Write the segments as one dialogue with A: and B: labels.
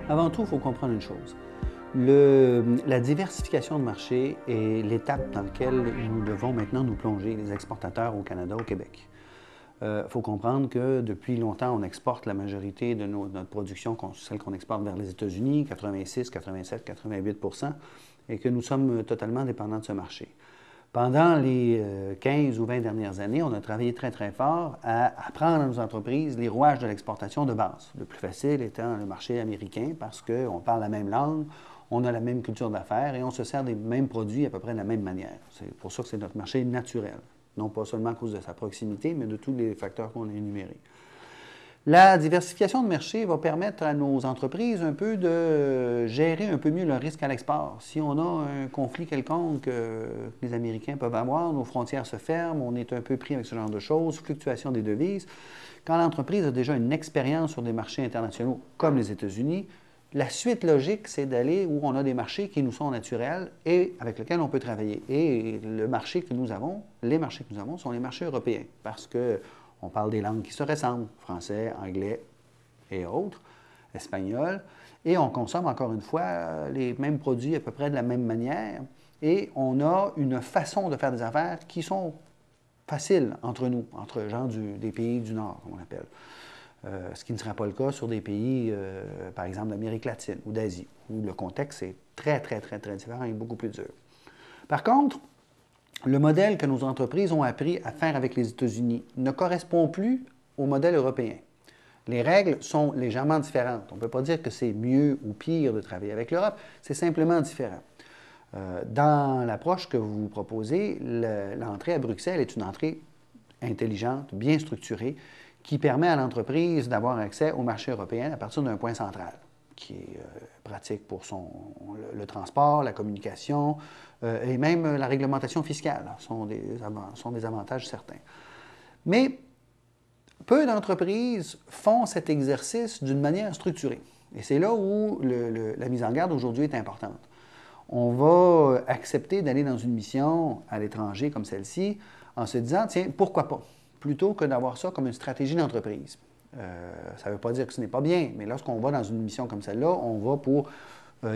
A: Avant tout, il faut comprendre une chose. La diversification de marché est l'étape dans laquelle nous devons maintenant nous plonger, les exportateurs au Canada, au Québec. Il faut comprendre que depuis longtemps, on exporte la majorité de notre production, celle qu'on exporte vers les États-Unis, 86, 87, 88 % et que nous sommes totalement dépendants de ce marché. Pendant les 15 ou 20 dernières années, on a travaillé très, très fort à apprendre à nos entreprises les rouages de l'exportation de base. Le plus facile étant le marché américain parce qu'on parle la même langue, on a la même culture d'affaires et on se sert des mêmes produits à peu près de la même manière. C'est pour ça que c'est notre marché naturel. Non pas seulement à cause de sa proximité, mais de tous les facteurs qu'on a énumérés. La diversification de marché va permettre à nos entreprises un peu de gérer un peu mieux le risque à l'export. Si on a un conflit quelconque que les Américains peuvent avoir, nos frontières se ferment, on est un peu pris avec ce genre de choses, fluctuation des devises. Quand l'entreprise a déjà une expérience sur des marchés internationaux comme les États-Unis, la suite logique, c'est d'aller où on a des marchés qui nous sont naturels et avec lesquels on peut travailler. Et le marché que nous avons, les marchés que nous avons sont les marchés européens parce qu'on parle des langues qui se ressemblent, français, anglais et autres, espagnol, et on consomme encore une fois les mêmes produits à peu près de la même manière et on a une façon de faire des affaires qui sont faciles entre nous, entre gens des pays du Nord, comme on appelle. Ce qui ne sera pas le cas sur des pays, par exemple, d'Amérique latine ou d'Asie, où le contexte est très, très, très, très différent et beaucoup plus dur. Par contre, le modèle que nos entreprises ont appris à faire avec les États-Unis ne correspond plus au modèle européen. Les règles sont légèrement différentes. On ne peut pas dire que c'est mieux ou pire de travailler avec l'Europe, c'est simplement différent. Dans l'approche que vous proposez, l'entrée à Bruxelles est une entrée intelligente, bien structurée, qui permet à l'entreprise d'avoir accès au marché européen à partir d'un point central, qui est pratique pour le transport, la communication et même la réglementation fiscale sont des avantages certains. Mais peu d'entreprises font cet exercice d'une manière structurée. Et c'est là où la mise en garde aujourd'hui est importante. On va accepter d'aller dans une mission à l'étranger comme celle-ci en se disant, tiens, pourquoi pas? Plutôt que d'avoir ça comme une stratégie d'entreprise. Ça ne veut pas dire que ce n'est pas bien, mais lorsqu'on va dans une mission comme celle-là, on va pour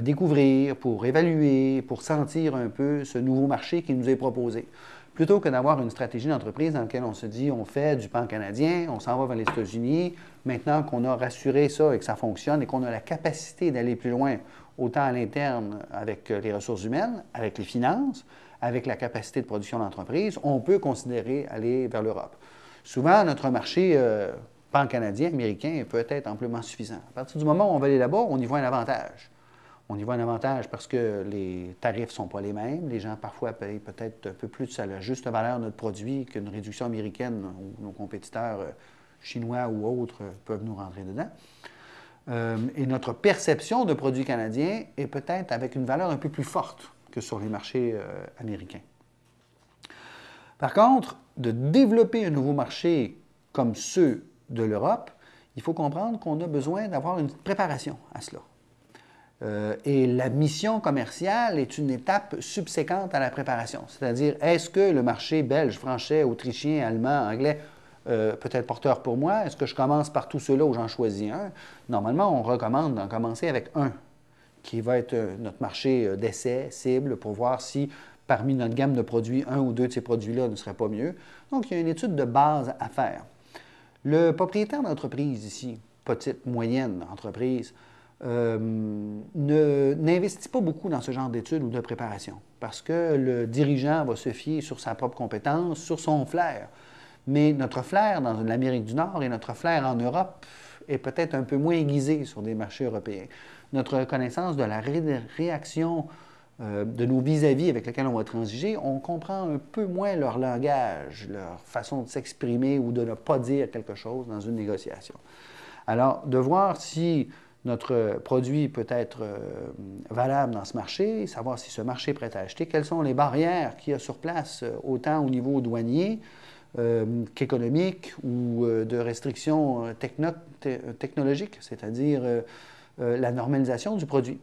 A: découvrir, pour évaluer, pour sentir un peu ce nouveau marché qui nous est proposé. Plutôt que d'avoir une stratégie d'entreprise dans laquelle on se dit, on fait du pan-canadien, on s'en va vers les États-Unis, maintenant qu'on a rassuré ça et que ça fonctionne et qu'on a la capacité d'aller plus loin, autant à l'interne avec les ressources humaines, avec les finances, avec la capacité de production d'entreprise, on peut considérer aller vers l'Europe. Souvent, notre marché pan-canadien, américain, peut être amplement suffisant. À partir du moment où on va aller là-bas, on y voit un avantage. On y voit un avantage parce que les tarifs ne sont pas les mêmes. Les gens, parfois, payent peut-être un peu plus à la juste valeur de notre produit qu'une réduction américaine où nos compétiteurs chinois ou autres peuvent nous rentrer dedans. Et notre perception de produits canadiens est peut-être avec une valeur un peu plus forte que sur les marchés américains. Par contre, de développer un nouveau marché comme ceux de l'Europe, il faut comprendre qu'on a besoin d'avoir une préparation à cela. Et la mission commerciale est une étape subséquente à la préparation. C'est-à-dire, est-ce que le marché belge, français, autrichien, allemand, anglais peut être porteur pour moi? Est-ce que je commence par tous ceux-là où j'en choisis un? Normalement, on recommande d'en commencer avec un, qui va être notre marché d'essai, cible, pour voir si parmi notre gamme de produits, un ou deux de ces produits-là ne seraient pas mieux. Donc, il y a une étude de base à faire. Le propriétaire d'entreprise ici, petite, moyenne entreprise, n'investit pas beaucoup dans ce genre d'études ou de préparation parce que le dirigeant va se fier sur sa propre compétence, sur son flair. Mais notre flair dans l'Amérique du Nord et notre flair en Europe est peut-être un peu moins aiguisé sur des marchés européens. Notre connaissance de la réaction de nos vis-à-vis avec lesquels on va transiger, on comprend un peu moins leur langage, leur façon de s'exprimer ou de ne pas dire quelque chose dans une négociation. Alors, de voir si notre produit peut être valable dans ce marché, savoir si ce marché est prêt à acheter, quelles sont les barrières qu'il y a sur place, autant au niveau douanier qu'économiques ou de restrictions technologiques, c'est-à-dire la normalisation du produit.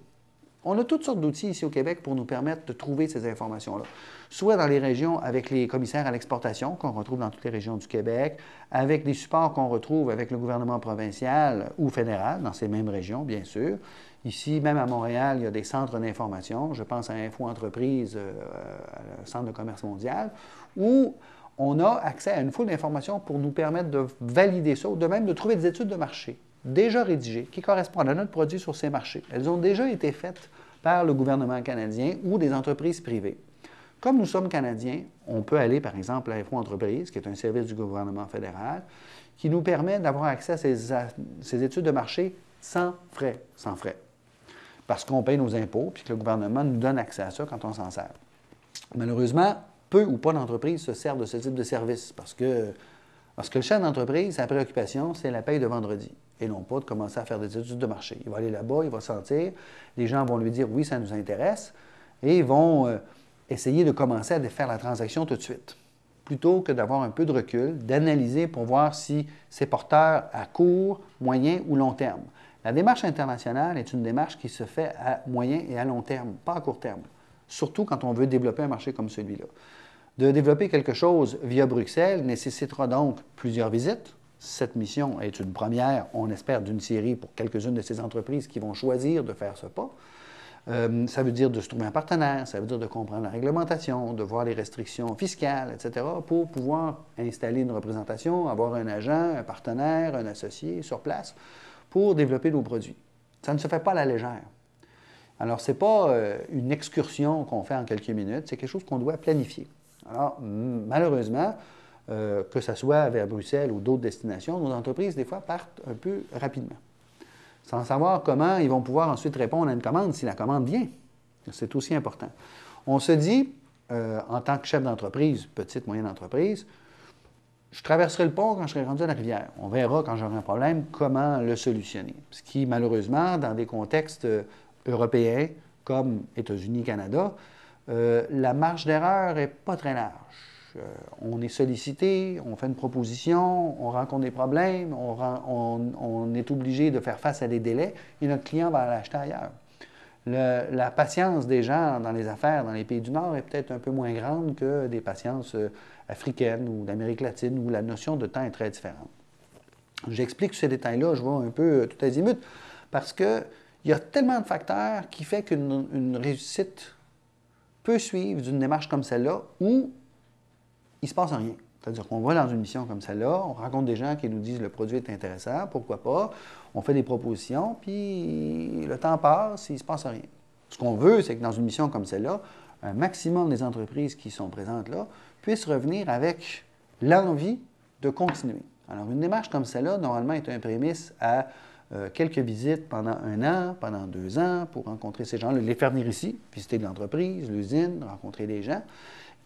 A: On a toutes sortes d'outils ici au Québec pour nous permettre de trouver ces informations-là, soit dans les régions avec les commissaires à l'exportation qu'on retrouve dans toutes les régions du Québec, avec des supports qu'on retrouve avec le gouvernement provincial ou fédéral dans ces mêmes régions, bien sûr. Ici, même à Montréal, il y a des centres d'information, je pense à Info Entreprise, le Centre de commerce mondial, où on a accès à une foule d'informations pour nous permettre de valider ça, ou de même de trouver des études de marché déjà rédigées, qui correspondent à notre produit sur ces marchés. Elles ont déjà été faites par le gouvernement canadien ou des entreprises privées. Comme nous sommes Canadiens, on peut aller, par exemple, à Info Entreprise, qui est un service du gouvernement fédéral, qui nous permet d'avoir accès à ces études de marché sans frais. Sans frais. Parce qu'on paye nos impôts, puis que le gouvernement nous donne accès à ça quand on s'en sert. Malheureusement, peu ou pas d'entreprises se servent de ce type de service parce que le chef d'entreprise, sa préoccupation, c'est la paye de vendredi et non pas de commencer à faire des études de marché. Il va aller là-bas, il va sentir, les gens vont lui dire « oui, ça nous intéresse » et ils vont essayer de commencer à faire la transaction tout de suite, plutôt que d'avoir un peu de recul, d'analyser pour voir si c'est porteur à court, moyen ou long terme. La démarche internationale est une démarche qui se fait à moyen et à long terme, pas à court terme, surtout quand on veut développer un marché comme celui-là. De développer quelque chose via Bruxelles nécessitera donc plusieurs visites. Cette mission est une première, on espère, d'une série pour quelques-unes de ces entreprises qui vont choisir de faire ce pas. Ça veut dire de se trouver un partenaire, ça veut dire de comprendre la réglementation, de voir les restrictions fiscales, etc., pour pouvoir installer une représentation, avoir un agent, un partenaire, un associé sur place pour développer nos produits. Ça ne se fait pas à la légère. Alors, ce n'est pas une excursion qu'on fait en quelques minutes, c'est quelque chose qu'on doit planifier. Alors, malheureusement, que ce soit vers Bruxelles ou d'autres destinations, nos entreprises, des fois, partent un peu rapidement, sans savoir comment ils vont pouvoir ensuite répondre à une commande si la commande vient. C'est aussi important. On se dit, en tant que chef d'entreprise, petite, moyenne entreprise, je traverserai le pont quand je serai rendu à la rivière. On verra quand j'aurai un problème comment le solutionner. Ce qui, malheureusement, dans des contextes européens comme États-Unis, Canada, la marge d'erreur n'est pas très large. On est sollicité, on fait une proposition, on rencontre des problèmes, on est obligé de faire face à des délais et notre client va l'acheter ailleurs. La patience des gens dans les affaires dans les pays du Nord est peut-être un peu moins grande que des patiences africaines ou d'Amérique latine où la notion de temps est très différente. J'explique ces détails-là, je vois un peu tout azimut, parce qu'il y a tellement de facteurs qui font qu'une réussite peut suivre d'une démarche comme celle-là où il ne se passe rien. C'est-à-dire qu'on va dans une mission comme celle-là, on rencontre des gens qui nous disent le produit est intéressant, pourquoi pas, on fait des propositions, puis le temps passe, il ne se passe rien. Ce qu'on veut, c'est que dans une mission comme celle-là, un maximum des entreprises qui sont présentes là puissent revenir avec l'envie de continuer. Alors, une démarche comme celle-là, normalement, est un prémisse à quelques visites pendant 1 an, pendant 2 ans, pour rencontrer ces gens-là, les faire venir ici, visiter l'entreprise, l'usine, rencontrer des gens,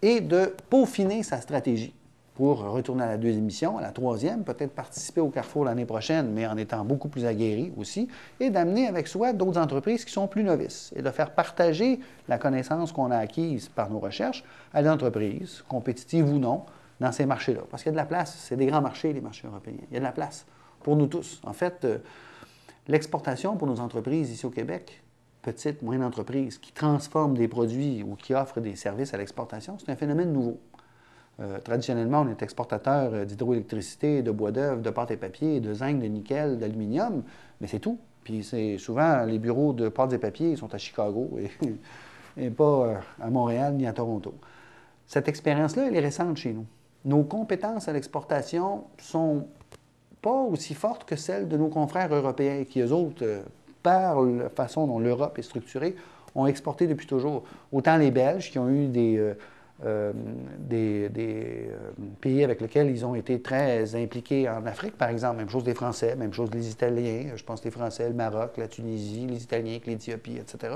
A: et de peaufiner sa stratégie pour retourner à la 2e mission, à la 3e, peut-être participer au Carrefour l'année prochaine, mais en étant beaucoup plus aguerri aussi, et d'amener avec soi d'autres entreprises qui sont plus novices, et de faire partager la connaissance qu'on a acquise par nos recherches à l'entreprise, compétitive ou non, dans ces marchés-là. Parce qu'il y a de la place, c'est des grands marchés, les marchés européens. Il y a de la place pour nous tous. En fait, l'exportation pour nos entreprises ici au Québec, petites, moyennes entreprises qui transforment des produits ou qui offrent des services à l'exportation, c'est un phénomène nouveau. Traditionnellement, on est exportateur d'hydroélectricité, de bois d'œuvre, de pâte et papier, de zinc, de nickel, d'aluminium, mais c'est tout. Puis c'est souvent, les bureaux de pâte et papier ils sont à Chicago et pas à Montréal ni à Toronto. Cette expérience-là, elle est récente chez nous. Nos compétences à l'exportation sont pas aussi fortes que celles de nos confrères européens qui, eux autres, par la façon dont l'Europe est structurée, ont exporté depuis toujours. Autant les Belges qui ont eu des pays avec lesquels ils ont été très impliqués en Afrique, par exemple. Même chose des Français, même chose des Italiens. Je pense les Français, le Maroc, la Tunisie, les Italiens avec l'Éthiopie, etc.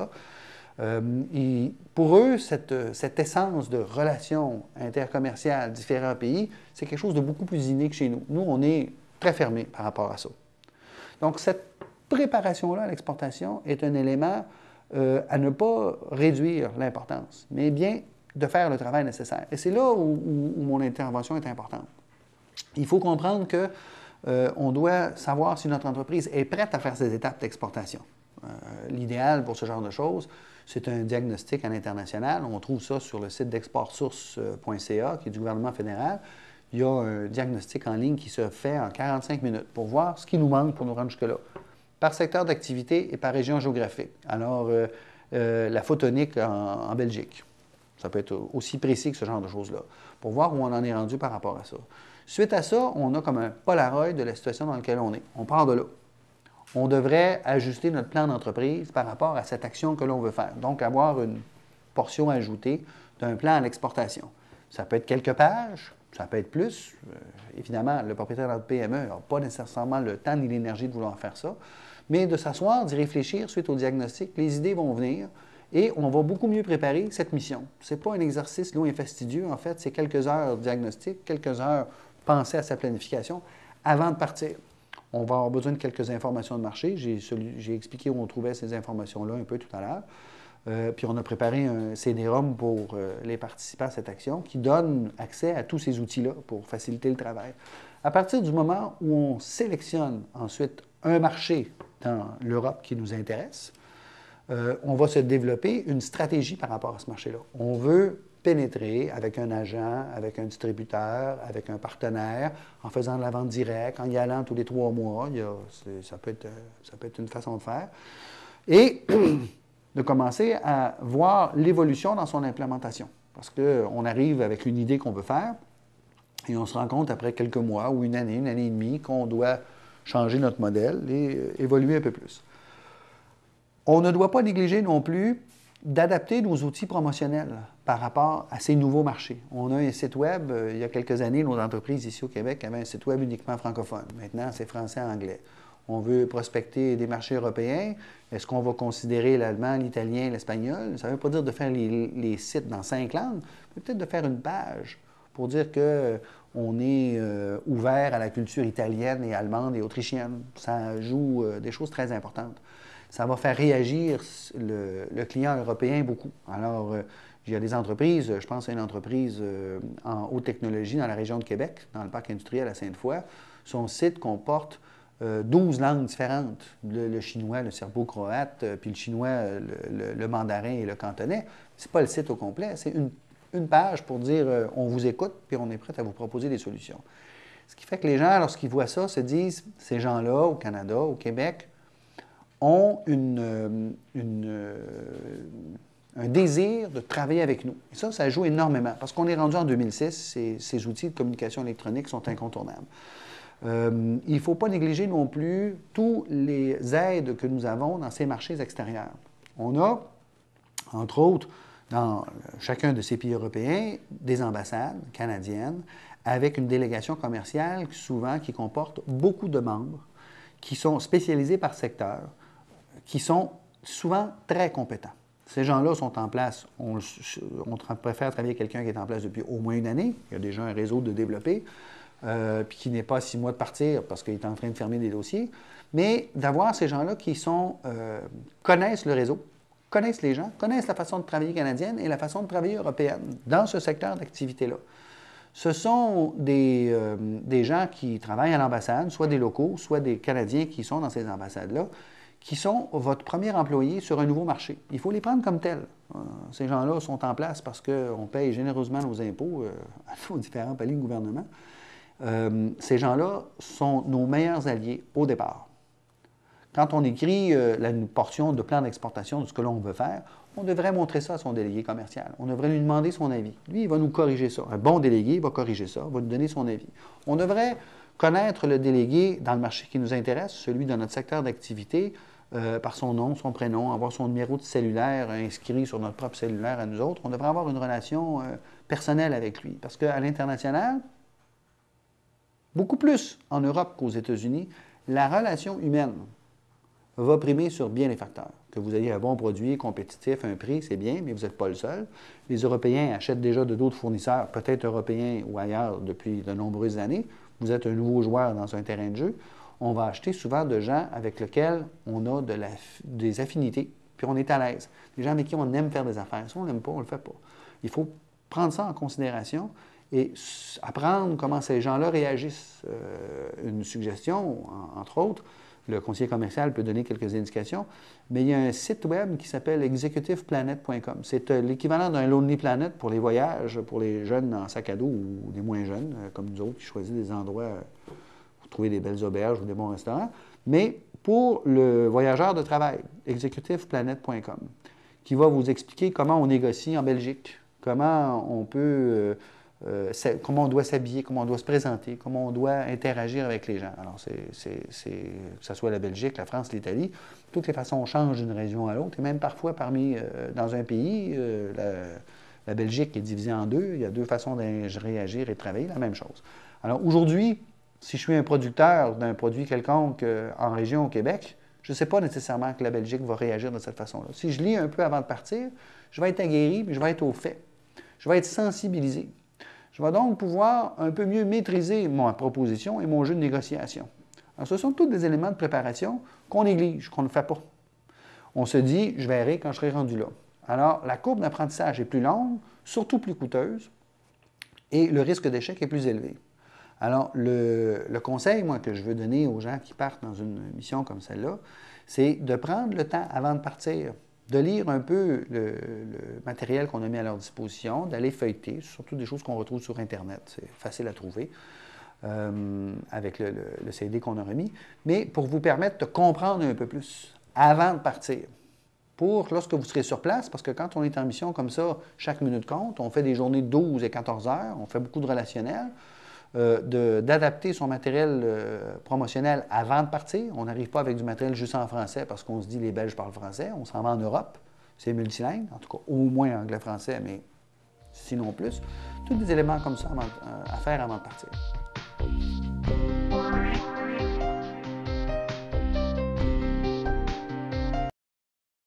A: Et pour eux, cette essence de relations intercommerciales différents pays, c'est quelque chose de beaucoup plus inné que chez nous. Nous, on est très fermés par rapport à ça. Donc, cette préparation-là à l'exportation est un élément à ne pas réduire l'importance, mais bien de faire le travail nécessaire. Et c'est là où mon intervention est importante. Il faut comprendre que on doit savoir si notre entreprise est prête à faire ces étapes d'exportation. L'idéal pour ce genre de choses, c'est un diagnostic à l'international. On trouve ça sur le site d'exportsource.ca, qui est du gouvernement fédéral. Il y a un diagnostic en ligne qui se fait en 45 minutes pour voir ce qui nous manque pour nous rendre jusque-là, par secteur d'activité et par région géographique. Alors, la photonique en Belgique, ça peut être aussi précis que ce genre de choses-là, pour voir où on en est rendu par rapport à ça. Suite à ça, on a comme un Polaroid de la situation dans laquelle on est. On part de là. On devrait ajuster notre plan d'entreprise par rapport à cette action que l'on veut faire. Donc, avoir une portion ajoutée d'un plan à l'exportation. Ça peut être quelques pages, ça peut être plus. Évidemment, le propriétaire de notre PME n'a pas nécessairement le temps ni l'énergie de vouloir faire ça. Mais de s'asseoir, d'y réfléchir suite au diagnostic, les idées vont venir et on va beaucoup mieux préparer cette mission. Ce n'est pas un exercice long et fastidieux. En fait, c'est quelques heures de diagnostic, quelques heures penser à sa planification avant de partir. On va avoir besoin de quelques informations de marché. J'ai expliqué où on trouvait ces informations-là un peu tout à l'heure. Puis on a préparé un CD-ROM pour les participants à cette action qui donne accès à tous ces outils-là pour faciliter le travail. À partir du moment où on sélectionne ensuite un marché dans l'Europe qui nous intéresse, on va se développer une stratégie par rapport à ce marché-là. On veut pénétrer avec un agent, avec un distributeur, avec un partenaire, en faisant de la vente directe, en y allant tous les 3 mois. Ça peut être une façon de faire. Et de commencer à voir l'évolution dans son implémentation. Parce qu'on arrive avec une idée qu'on veut faire et on se rend compte après quelques mois ou une année et demie qu'on doit changer notre modèle et évoluer un peu plus. On ne doit pas négliger non plus d'adapter nos outils promotionnels par rapport à ces nouveaux marchés. On a un site Web, il y a quelques années, nos entreprises ici au Québec avaient un site Web uniquement francophone. Maintenant, c'est français-anglais. On veut prospecter des marchés européens. Est-ce qu'on va considérer l'allemand, l'italien, l'espagnol? Ça ne veut pas dire de faire les sites dans 5 langues, mais peut-être de faire une page pour dire qu'on est ouvert à la culture italienne et allemande et autrichienne. Ça joue des choses très importantes. Ça va faire réagir le client européen beaucoup. Alors, il y a des entreprises, je pense à une entreprise en haute technologie dans la région de Québec, dans le parc industriel à Sainte-Foy. Son site comporte 12 langues différentes. Le chinois, le serbo-croate, puis le chinois, le mandarin et le cantonais. Ce n'est pas le site au complet, c'est une page pour dire on vous écoute, puis on est prêt à vous proposer des solutions. Ce qui fait que les gens, lorsqu'ils voient ça, se disent, ces gens-là, au Canada, au Québec, ont un désir de travailler avec nous. Et ça joue énormément, parce qu'on est rendu en 2006, ces outils de communication électronique sont incontournables. Il ne faut pas négliger non plus tous les aides que nous avons dans ces marchés extérieurs. On a, entre autres, dans chacun de ces pays européens, des ambassades canadiennes avec une délégation commerciale souvent qui comporte beaucoup de membres qui sont spécialisés par secteur, qui sont souvent très compétents. Ces gens-là sont en place, on préfère travailler avec quelqu'un qui est en place depuis au moins une année, il y a déjà un réseau de développer, puis qui n'est pas à 6 mois de partir parce qu'il est en train de fermer des dossiers, mais d'avoir ces gens-là qui connaissent le réseau, connaissent les gens, connaissent la façon de travailler canadienne et la façon de travailler européenne dans ce secteur d'activité-là. Ce sont des gens qui travaillent à l'ambassade, soit des locaux, soit des Canadiens qui sont dans ces ambassades-là, qui sont votre premier employé sur un nouveau marché. Il faut les prendre comme tels. Ces gens-là sont en place parce qu'on paye généreusement nos impôts aux différents paliers de gouvernement. Ces gens-là sont nos meilleurs alliés au départ. Quand on écrit une portion de plan d'exportation de ce que l'on veut faire, on devrait montrer ça à son délégué commercial. On devrait lui demander son avis. Lui, il va nous corriger ça. Un bon délégué va corriger ça, va nous donner son avis. On devrait connaître le délégué dans le marché qui nous intéresse, celui de notre secteur d'activité, par son nom, son prénom, avoir son numéro de cellulaire inscrit sur notre propre cellulaire à nous autres. On devrait avoir une relation personnelle avec lui. Parce qu'à l'international, beaucoup plus en Europe qu'aux États-Unis, la relation humaine va primer sur bien les facteurs. Que vous ayez un bon produit, compétitif, un prix, c'est bien, mais vous n'êtes pas le seul. Les Européens achètent déjà de d'autres fournisseurs, peut-être européens ou ailleurs, depuis de nombreuses années. Vous êtes un nouveau joueur dans un terrain de jeu. On va acheter souvent de gens avec lesquels on a des affinités, puis on est à l'aise. Des gens avec qui on aime faire des affaires. Si on ne l'aime pas, on ne le fait pas. Il faut prendre ça en considération et apprendre comment ces gens-là réagissent. Une suggestion, entre autres, le conseiller commercial peut donner quelques indications, mais il y a un site web qui s'appelle executiveplanet.com. C'est l'équivalent d'un Lonely Planet pour les voyages, pour les jeunes en sac à dos ou les moins jeunes, comme nous autres, qui choisissent des endroits pour trouver des belles auberges ou des bons restaurants. Mais pour le voyageur de travail, executiveplanet.com, qui va vous expliquer comment on négocie en Belgique, comment on peut... comment on doit s'habiller, comment on doit se présenter, comment on doit interagir avec les gens. Alors, que ce soit la Belgique, la France, l'Italie, toutes les façons changent d'une région à l'autre. Et même parfois, dans un pays, la Belgique est divisée en deux. Il y a deux façons de réagir et de travailler, la même chose. Alors, aujourd'hui, si je suis un producteur d'un produit quelconque en région au Québec, je ne sais pas nécessairement que la Belgique va réagir de cette façon-là. Si je lis un peu avant de partir, je vais être aguerri, mais je vais être au fait. Je vais être sensibilisé. Je vais donc pouvoir un peu mieux maîtriser ma proposition et mon jeu de négociation. Alors, ce sont tous des éléments de préparation qu'on néglige, qu'on ne fait pas. On se dit, je verrai quand je serai rendu là. Alors, la courbe d'apprentissage est plus longue, surtout plus coûteuse, et le risque d'échec est plus élevé. Alors, le conseil, moi, que je veux donner aux gens qui partent dans une mission comme celle-là, c'est de prendre le temps avant de partir, de lire un peu le matériel qu'on a mis à leur disposition, d'aller feuilleter, surtout des choses qu'on retrouve sur Internet, c'est facile à trouver, avec le CD qu'on a remis, mais pour vous permettre de comprendre un peu plus avant de partir. Pour lorsque vous serez sur place, parce que quand on est en mission comme ça, chaque minute compte, on fait des journées de 12 et 14 heures, on fait beaucoup de relationnel, d'adapter son matériel promotionnel avant de partir. On n'arrive pas avec du matériel juste en français parce qu'on se dit les Belges parlent français. On s'en va en Europe. C'est multilingue, en tout cas au moins anglais-français, mais sinon plus. Tous des éléments comme ça à faire avant de partir.